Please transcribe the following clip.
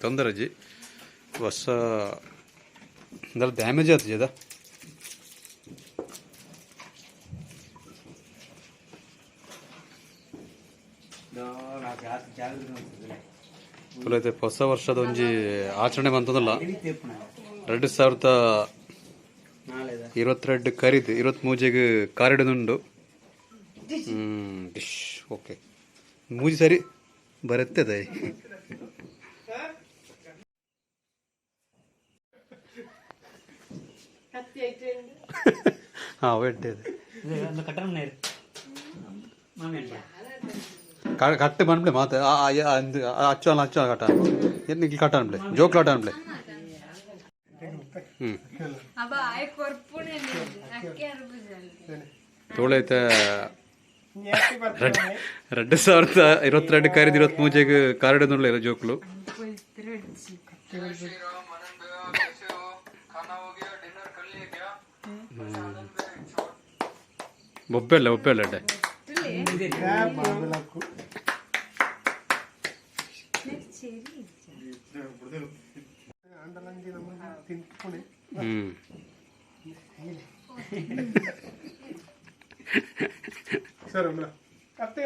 ತೊಂದರೆ ಅಜ್ಜಿ ಹೊಸ ಅಂದ್ರೆ ಡ್ಯಾಮೇಜ್ ಆಗ್ತದೆ ಅದ ಹೊಸ ವರ್ಷದ ಒಂಜಿ ಆಚರಣೆ ಬಂತದಲ್ಲ 2022 ಕರೀದು 23 ಕಾರಿಡುದುಂಡು ಡಿಶ್ ಓಕೆ ಮೂಜಿ ಸರಿ ಬರುತ್ತದೆ ಹಾ ವೆಟ್ಟೆ ಕಟ್ಟು ಬಂದ್ಬಿಡೆ ಮಾತು ಅಚ್ಚೋಲ್ಲ ಅಚ್ಚೋಲ್ಲ ಕಟ್ಟ ಎನ್ನಿಗೆ ಕಟ್ಟ ಅನ್ಬಿಡೆ ಜೋಕ್ಲಾಟ ಅನ್ಬಿಡೆ ತೋಳೈತೆ 2022 ಕರೀದು 23 ಕಾರಿಡುದುಂಡ್ಲ ಜೋಕ್ಲು ಒಪ್ಪೆಲ್ಲ ಅಡ್ಡೆ ಸರ್ ಅತ್ತೆ